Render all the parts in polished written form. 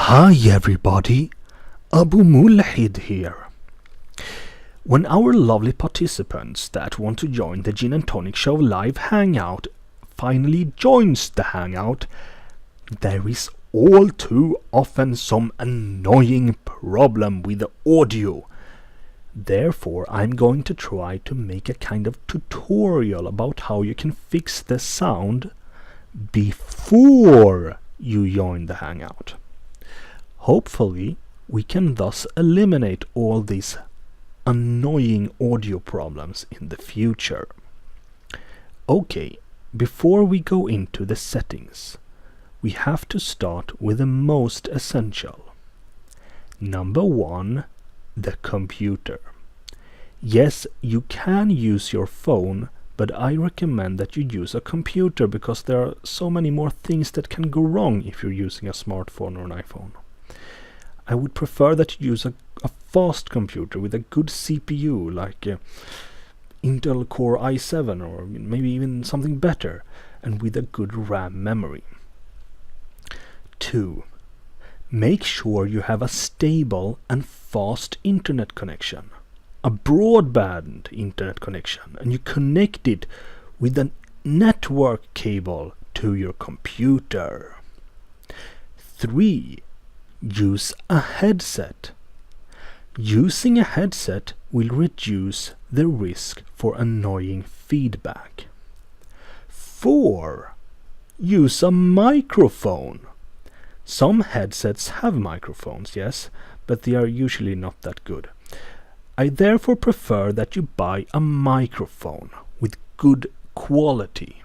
Hi everybody, Abu Mulahid here. When our lovely participants that want to join the Jinn&Tonic Show live hangout finally joins the hangout, there is all too often some annoying problem with the audio. Therefore, I'm going to try to make a kind of tutorial about how you can fix the sound before you join the hangout. Hopefully, we can thus eliminate all these annoying audio problems in the future. Okay, before we go into the settings, we have to start with the most essential. Number 1, the computer. Yes, you can use your phone, but I recommend that you use a computer because there are so many more things that can go wrong if you're using a smartphone or an iPhone. I would prefer that you use a fast computer with a good CPU like Intel Core i7 or maybe even something better, and with a good RAM memory. 2. Make sure you have a stable and fast internet connection, a broadband internet connection, and you connect it with a network cable to your computer. 3. Use a headset. Using a headset will reduce the risk for annoying feedback. 4. Use a microphone. Some headsets have microphones, yes, but they are usually not that good. I therefore prefer that you buy a microphone with good quality.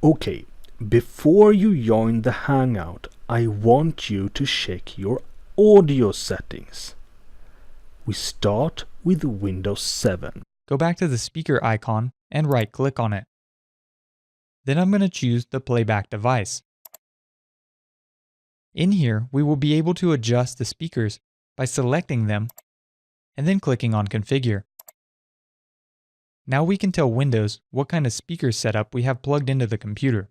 Okay, before you join the hangout, I want you to check your audio settings. We start with Windows 7. Go back to the speaker icon and right-click on it. Then I'm going to choose the playback device. In here, we will be able to adjust the speakers by selecting them and then clicking on Configure. Now we can tell Windows what kind of speaker setup we have plugged into the computer.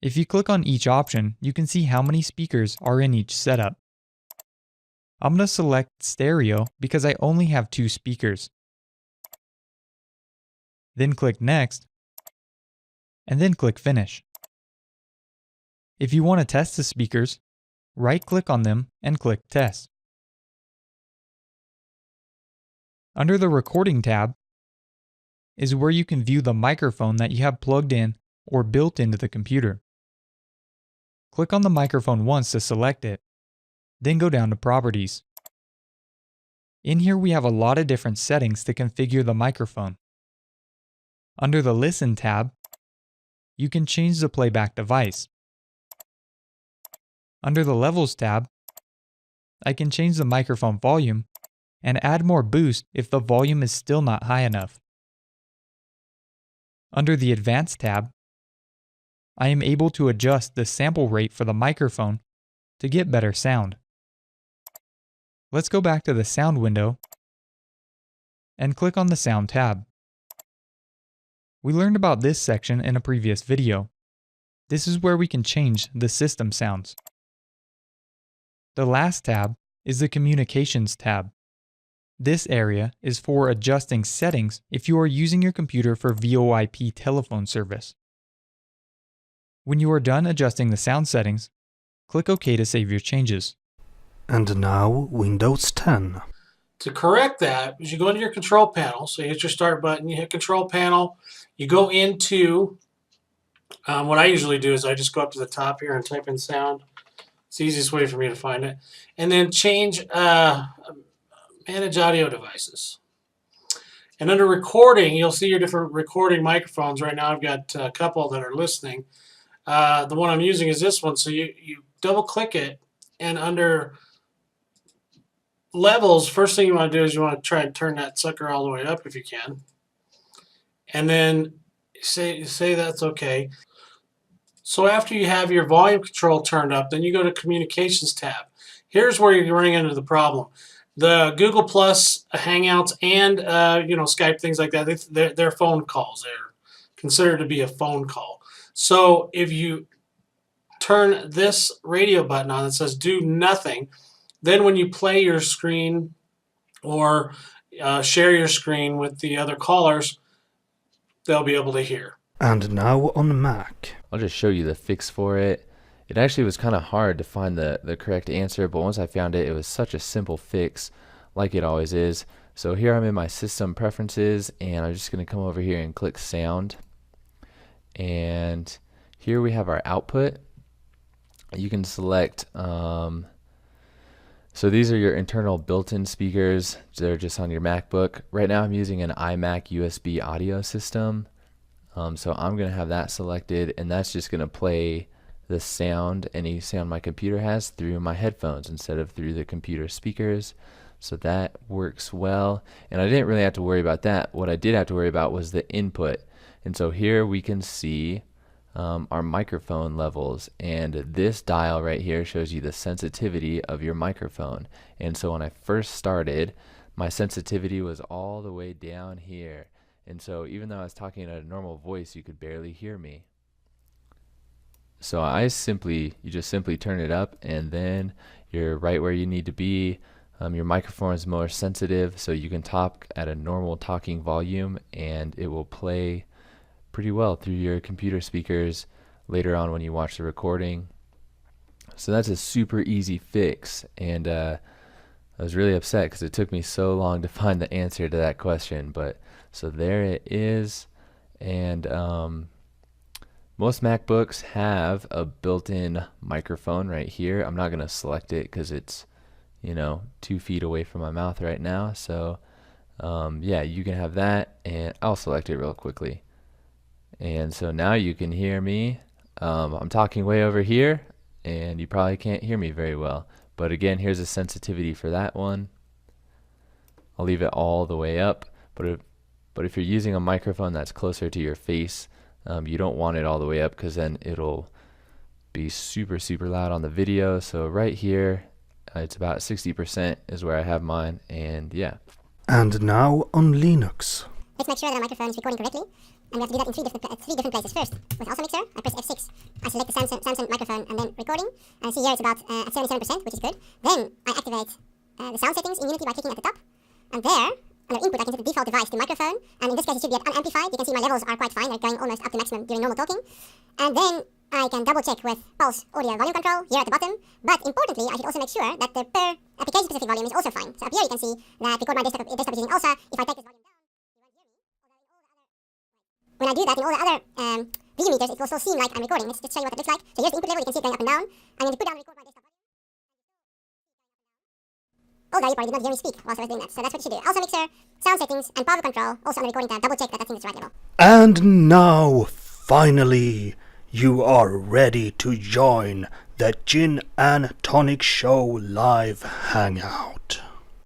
If you click on each option, you can see how many speakers are in each setup. I'm going to select stereo because I only have 2 speakers. Then click Next, and then click Finish. If you want to test the speakers, right-click on them and click Test. Under the Recording tab is where you can view the microphone that you have plugged in or built into the computer. Click on the microphone once to select it, then go down to Properties. In here we have a lot of different settings to configure the microphone. Under the Listen tab, you can change the playback device. Under the Levels tab, I can change the microphone volume and add more boost if the volume is still not high enough. Under the Advanced tab, I am able to adjust the sample rate for the microphone to get better sound. Let's go back to the Sound window and click on the Sound tab. We learned about this section in a previous video. This is where we can change the system sounds. The last tab is the Communications tab. This area is for adjusting settings if you are using your computer for VoIP telephone service. When you are done adjusting the sound settings, click OK to save your changes. And now Windows 10. To correct that, you go into your control panel. So you hit your start button, you hit control panel, you go into, what I usually do is I just go up to the top here and type in sound. It's the easiest way for me to find it. And then change manage audio devices. And under recording, you'll see your different recording microphones. Right now I've got a couple that are listening. The one I'm using is this one. So you double click it, and under levels, first thing you want to do is you want to try and turn that sucker all the way up if you can. And then say that's okay. So after you have your volume control turned up, then you go to Communications tab. Here's where you're running into the problem. The Google Plus, Hangouts, and Skype, things like that, they're phone calls. They're considered to be a phone call. So if you turn this radio button on that says do nothing. Then when you play your screen or share your screen with the other callers, they'll be able to hear. And now on Mac. I'll just show you the fix for it. It actually was kind of hard to find the correct answer, but once I found it, it was such a simple fix, like it always is. So here I'm in my system preferences, and I'm just going to come over here and click sound. And here we have our output. You can select, so these are your internal built-in speakers. They're just on your MacBook. Right now I'm using an iMac USB audio system. So I'm going to have that selected, and that's just going to play the sound, any sound my computer has, through my headphones instead of through the computer speakers. So that works well, and I didn't really have to worry about that. What I did have to worry about was the input. And so here we can see our microphone levels, and this dial right here shows you the sensitivity of your microphone. And so when I first started, my sensitivity was all the way down here. And so even though I was talking at a normal voice, you could barely hear me. So you just simply turn it up, and then you're right where you need to be. Your microphone is more sensitive, so you can talk at a normal talking volume, and it will play pretty well through your computer speakers later on when you watch the recording. So that's a super easy fix, and I was really upset because it took me so long to find the answer to that question, but so there it is. And most MacBooks have a built-in microphone right here. I'm not going to select it because it's 2 feet away from my mouth right now. So yeah, you can have that, and I'll select it real quickly. And so now you can hear me. I'm talking way over here, and you probably can't hear me very well. But again, here's a sensitivity for that one. I'll leave it all the way up. But if you're using a microphone that's closer to your face, you don't want it all the way up, because then it'll be super loud on the video. So right here, it's about 60% is where I have mine, and yeah. And now on Linux. Let's make sure that our microphone is recording correctly. And we have to do that in three different places. First, with Also Mixer, I press F6. I select the Samsung microphone and then recording. And see here it's about at 77%, which is good. Then I activate the sound settings in Unity by clicking at the top. And there, under input, I can set the default device to microphone. And in this case, it should be at unamplified. You can see my levels are quite fine. They're going almost up to maximum during normal talking. And then I can double check with pulse audio volume control here at the bottom. But importantly, I should also make sure that the per application specific volume is also fine. So up here you can see that record my desktop is using ALSA. If I take this volume down, when I do that in all the other video meters, it will still seem like I'm recording. Let's just show you what it looks like. So here's the input level. You can see it going up and down. And when you put down record my desktop volume, although you probably did not hear me speak whilst I was doing that. So that's what you should do. Also Mixer, sound settings, and power control. Also on the recording tab, double check that that thing is the right level. And now, finally, you are ready to join the Jinn&Tonic Show live hangout.